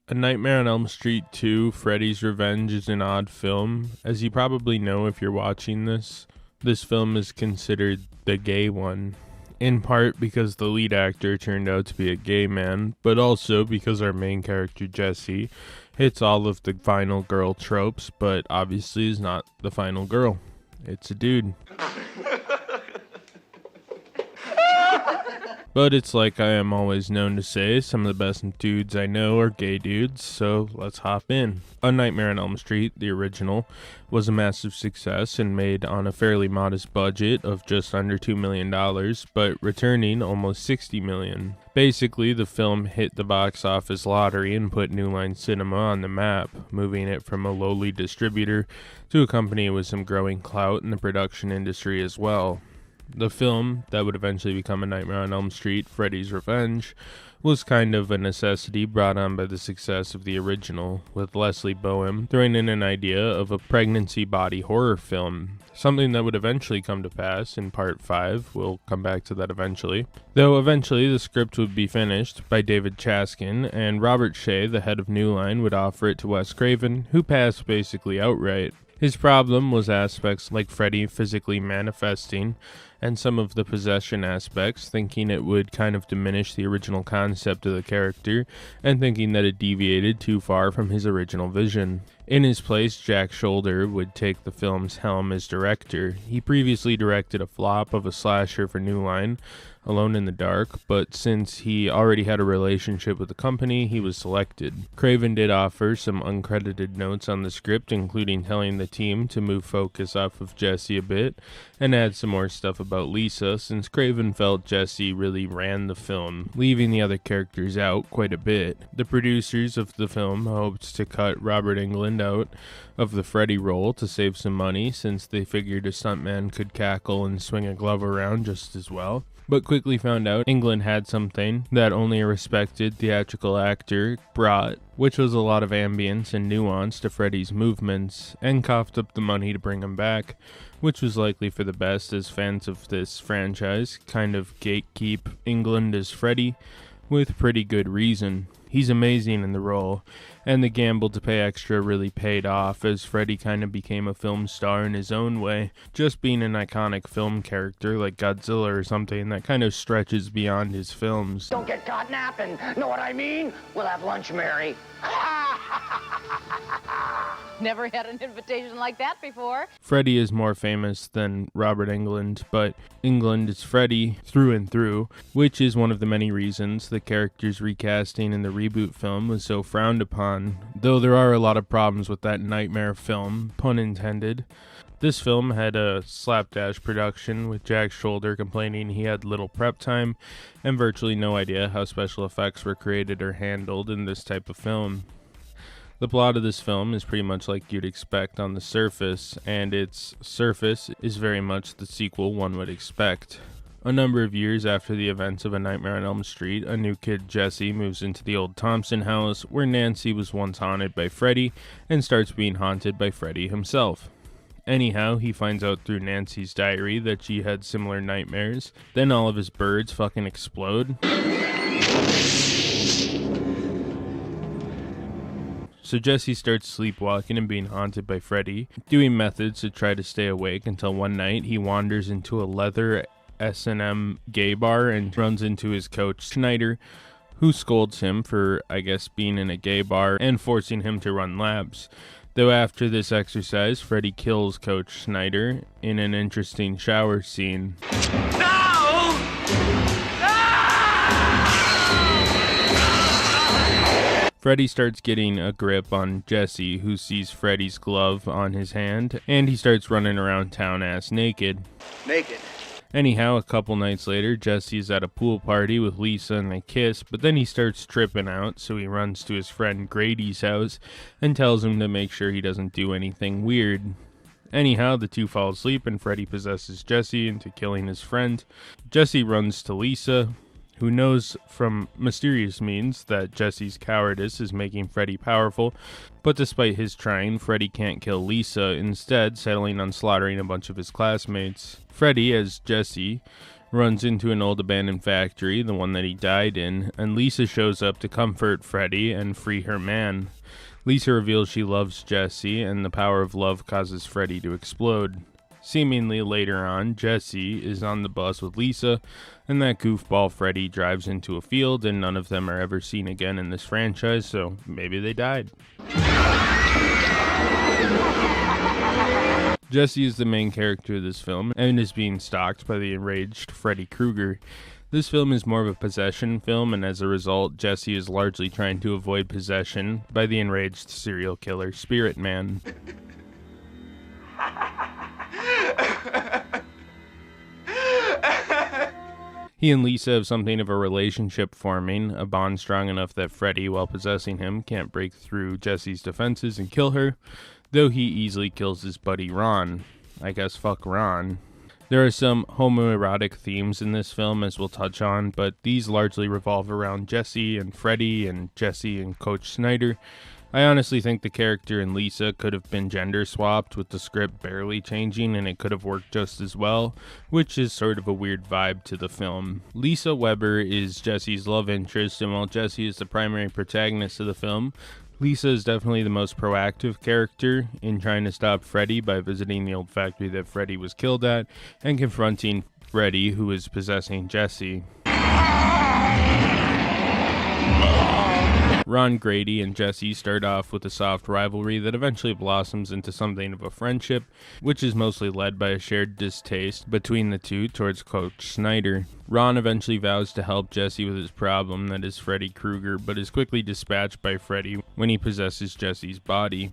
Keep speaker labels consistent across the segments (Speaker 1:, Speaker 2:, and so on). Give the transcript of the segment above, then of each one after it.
Speaker 1: A Nightmare on Elm Street 2, Freddy's Revenge is an odd film. As you probably know if you're watching this film is considered the gay one. In part because the lead actor turned out to be a gay man, but also because our main character Jesse hits all of the final girl tropes, but obviously is not the final girl. It's a dude. But it's like I am always known to say, some of the best dudes I know are gay dudes, so let's hop in. A Nightmare on Elm Street, the original, was a massive success and made on a fairly modest budget of just under $2 million, but returning almost $60 million. Basically, the film hit the box office lottery and put New Line Cinema on the map, moving it from a lowly distributor to a company with some growing clout in the production industry as well. The film, that would eventually become A Nightmare on Elm Street, Freddy's Revenge, was kind of a necessity brought on by the success of the original, with Leslie Boehm throwing in an idea of a pregnancy body horror film, something that would eventually come to pass in Part 5, we'll come back to that eventually. Though eventually the script would be finished by David Chaskin, and Robert Shea, the head of New Line, would offer it to Wes Craven, who passed basically outright. His problem was aspects like Freddy physically manifesting, and some of the possession aspects, thinking it would kind of diminish the original concept of the character, and thinking that it deviated too far from his original vision. In his place, Jack Shoulder would take the film's helm as director. He previously directed a flop of a slasher for New Line, Alone in the Dark, but since he already had a relationship with the company, he was selected. Craven did offer some uncredited notes on the script, including telling the team to move focus off of Jesse a bit, and add some more stuff about Lisa, since Craven felt Jesse really ran the film, leaving the other characters out quite a bit. The producers of the film hoped to cut Robert Englund out of the Freddy role to save some money, since they figured a stuntman could cackle and swing a glove around just as well, but quickly found out Englund had something that only a respected theatrical actor brought, which was a lot of ambience and nuance to Freddy's movements, and coughed up the money to bring him back, which was likely for the best, as fans of this franchise kind of gatekeep Englund as Freddy, with pretty good reason. He's amazing in the role, and the gamble to pay extra really paid off, as Freddy kind of became a film star in his own way, just being an iconic film character like Godzilla or something that kind of stretches beyond his films.
Speaker 2: Don't get caught napping, know what I mean? We'll have lunch, Mary.
Speaker 3: Never had an invitation like that before.
Speaker 1: Freddy is more famous than Robert Englund, but Englund is Freddy through and through, which is one of the many reasons the character's recasting in the reboot film was so frowned upon, though there are a lot of problems with that nightmare film, pun intended. This film had a slapdash production, with Jack Shoulder complaining he had little prep time and virtually no idea how special effects were created or handled in this type of film. The plot of this film is pretty much like you'd expect on the surface, and its surface is very much the sequel one would expect. A number of years after the events of A Nightmare on Elm Street, a new kid, Jesse, moves into the old Thompson house where Nancy was once haunted by Freddy and starts being haunted by Freddy himself. Anyhow, he finds out through Nancy's diary that she had similar nightmares. Then all of his birds fucking explode. So Jesse starts sleepwalking and being haunted by Freddy, doing methods to try to stay awake until one night he wanders into a leather S&M gay bar and runs into his coach, Schneider, who scolds him for, I guess, being in a gay bar and forcing him to run laps. Though after this exercise, Freddy kills Coach Schneider in an interesting shower scene. Freddy starts getting a grip on Jesse, who sees Freddy's glove on his hand, and he starts running around town ass naked. Anyhow, a couple nights later, Jesse's at a pool party with Lisa and they kiss, but then he starts tripping out, so he runs to his friend Grady's house and tells him to make sure he doesn't do anything weird. Anyhow, the two fall asleep and Freddy possesses Jesse into killing his friend. Jesse runs to Lisa, who knows from mysterious means that Jesse's cowardice is making Freddy powerful, but despite his trying, Freddy can't kill Lisa, instead settling on slaughtering a bunch of his classmates. Freddy, as Jesse, runs into an old abandoned factory, the one that he died in, and Lisa shows up to comfort Freddy and free her man. Lisa reveals she loves Jesse, and the power of love causes Freddy to explode. Seemingly later on, Jesse is on the bus with Lisa, and that goofball Freddy drives into a field, and none of them are ever seen again in this franchise, so maybe they died. Jesse is the main character of this film, and is being stalked by the enraged Freddy Krueger. This film is more of a possession film, and as a result, Jesse is largely trying to avoid possession by the enraged serial killer Spirit Man. He and Lisa have something of a relationship forming, a bond strong enough that Freddy, while possessing him, can't break through Jesse's defenses and kill her, though he easily kills his buddy Ron. I guess fuck Ron. There are some homoerotic themes in this film, as we'll touch on, but these largely revolve around Jesse and Freddy and Jesse and Coach Snyder. I honestly think the character in Lisa could have been gender swapped, with the script barely changing, and it could have worked just as well, which is sort of a weird vibe to the film. Lisa Weber is Jesse's love interest, and while Jesse is the primary protagonist of the film, Lisa is definitely the most proactive character in trying to stop Freddy by visiting the old factory that Freddy was killed at and confronting Freddy, who is possessing Jesse. Ron Grady and Jesse start off with a soft rivalry that eventually blossoms into something of a friendship, which is mostly led by a shared distaste between the two towards Coach Snyder. Ron eventually vows to help Jesse with his problem, that is Freddy Krueger, but is quickly dispatched by Freddy when he possesses Jesse's body.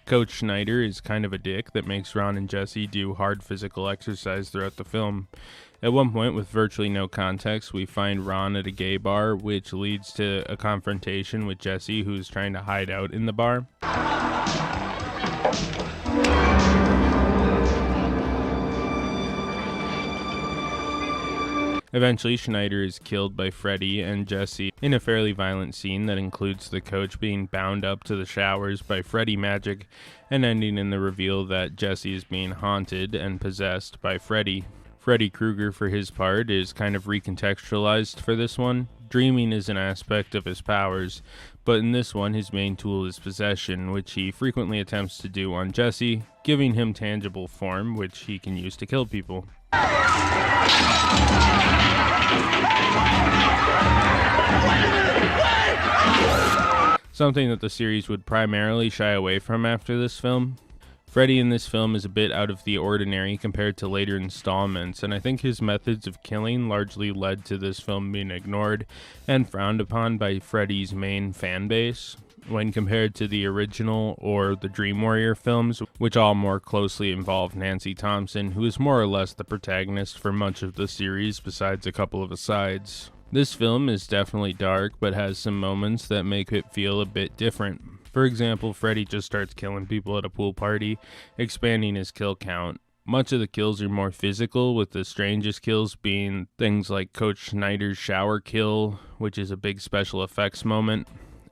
Speaker 1: Coach Snyder is kind of a dick that makes Ron and Jesse do hard physical exercise throughout the film. At one point, with virtually no context, we find Ron at a gay bar, which leads to a confrontation with Jesse, who's trying to hide out in the bar. Eventually, Schneider is killed by Freddy and Jesse in a fairly violent scene that includes the coach being bound up to the showers by Freddy magic and ending in the reveal that Jesse is being haunted and possessed by Freddy. Freddy Krueger, for his part, is kind of recontextualized for this one. Dreaming is an aspect of his powers, but in this one, his main tool is possession, which he frequently attempts to do on Jesse, giving him tangible form, which he can use to kill people. Something that the series would primarily shy away from after this film. Freddy in this film is a bit out of the ordinary compared to later installments, and I think his methods of killing largely led to this film being ignored and frowned upon by Freddy's main fan base when compared to the original or the Dream Warrior films, which all more closely involve Nancy Thompson, who is more or less the protagonist for much of the series besides a couple of asides. This film is definitely dark, but has some moments that make it feel a bit different. For example, Freddy just starts killing people at a pool party, expanding his kill count. Much of the kills are more physical, with the strangest kills being things like Coach Schneider's shower kill, which is a big special effects moment.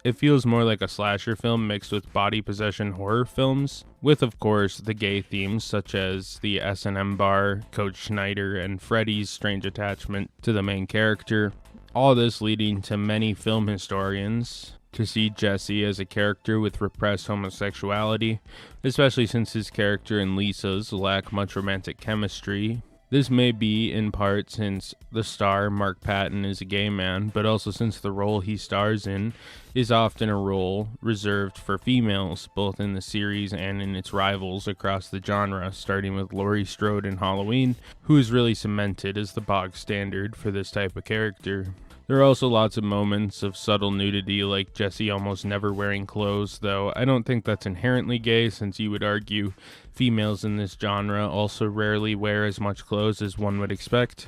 Speaker 1: It feels more like a slasher film mixed with body possession horror films, with of course the gay themes such as the S&M bar, Coach Schneider, and Freddy's strange attachment to the main character. All this leading to many film historians to see Jesse as a character with repressed homosexuality, especially since his character and Lisa's lack much romantic chemistry. This may be in part since the star, Mark Patton, is a gay man, but also since the role he stars in is often a role reserved for females, both in the series and in its rivals across the genre, starting with Laurie Strode in Halloween, who is really cemented as the bog standard for this type of character. There are also lots of moments of subtle nudity, like Jesse almost never wearing clothes, though I don't think that's inherently gay, since you would argue females in this genre also rarely wear as much clothes as one would expect.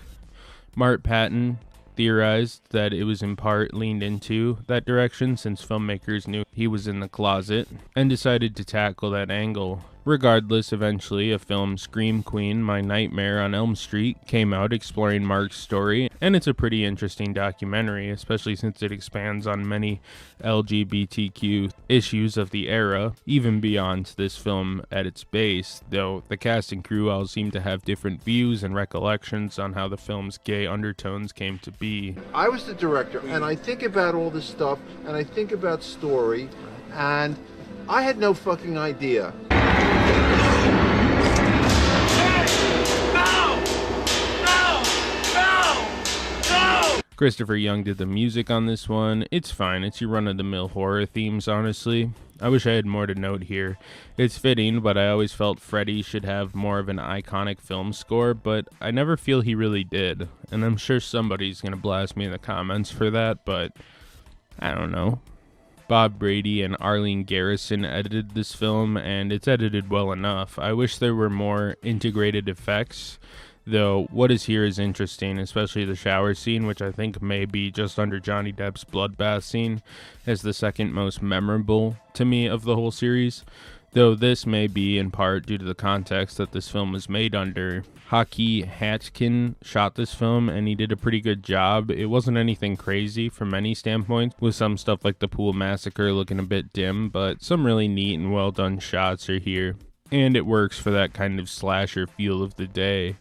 Speaker 1: Mark Patton theorized that it was in part leaned into that direction since filmmakers knew he was in the closet and decided to tackle that angle. Regardless, eventually, a film, Scream Queen, My Nightmare on Elm Street, came out exploring Mark's story, and it's a pretty interesting documentary, especially since it expands on many LGBTQ issues of the era, even beyond this film at its base, though the cast and crew all seem to have different views and recollections on how the film's gay undertones came to be.
Speaker 4: I was the director, and I think about all this stuff, and I think about story, and I had no fucking idea.
Speaker 1: Christopher Young did the music on this one. It's fine, it's your run-of-the-mill horror themes, honestly. I wish I had more to note here. It's fitting, but I always felt Freddy should have more of an iconic film score, but I never feel he really did. And I'm sure somebody's gonna blast me in the comments for that, but I don't know. Bob Brady and Arlene Garrison edited this film, and it's edited well enough. I wish there were more integrated effects, though what is here is interesting, especially the shower scene, which I think may be just under Johnny Depp's bloodbath scene as the second most memorable to me of the whole series, though this may be in part due to the context that this film was made under. Hockey Hatkin shot this film, and he did a pretty good job. It wasn't anything crazy from any standpoint, with some stuff like the pool massacre looking a bit dim, but some really neat and well done shots are here, and it works for that kind of slasher feel of the day.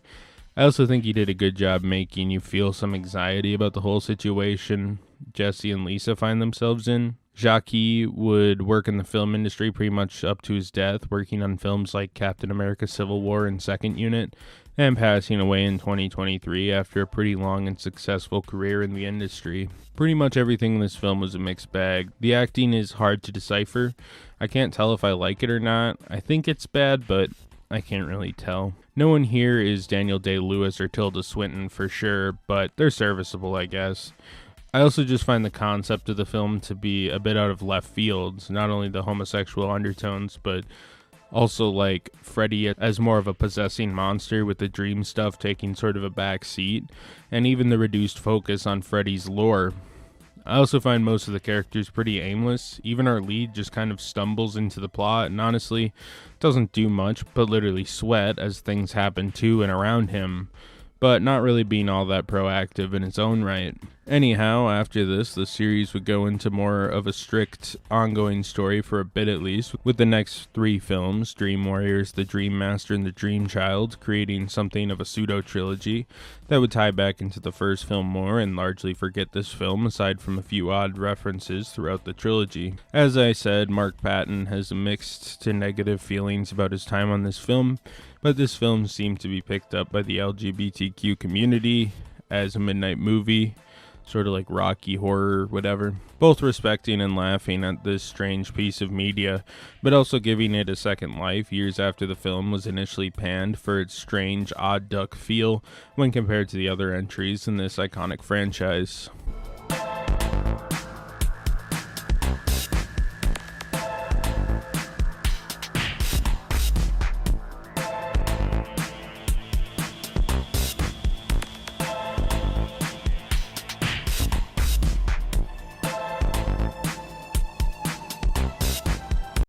Speaker 1: I also think he did a good job making you feel some anxiety about the whole situation Jesse and Lisa find themselves in. Jacques would work in the film industry pretty much up to his death, working on films like Captain America Civil War and Second Unit, and passing away in 2023 after a pretty long and successful career in the industry. Pretty much everything in this film was a mixed bag. The acting is hard to decipher. I can't tell if I like it or not. I think it's bad, but I can't really tell. No one here is Daniel Day-Lewis or Tilda Swinton for sure, but they're serviceable, I guess. I also just find the concept of the film to be a bit out of left field, not only the homosexual undertones, but also like Freddy as more of a possessing monster with the dream stuff taking sort of a back seat, and even the reduced focus on Freddy's lore. I also find most of the characters pretty aimless. Even our lead just kind of stumbles into the plot and honestly doesn't do much but literally sweat as things happen to and around him, but not really being all that proactive in its own right. Anyhow, after this, the series would go into more of a strict ongoing story for a bit at least, with the next 3 films, Dream Warriors, The Dream Master, and The Dream Child, creating something of a pseudo-trilogy that would tie back into the first film more and largely forget this film aside from a few odd references throughout the trilogy. As I said, Mark Patton has mixed to negative feelings about his time on this film, but this film seemed to be picked up by the LGBTQ community as a midnight movie, sort of like Rocky horror, whatever, both respecting and laughing at this strange piece of media, but also giving it a second life years after the film was initially panned for its strange, odd duck feel when compared to the other entries in this iconic franchise.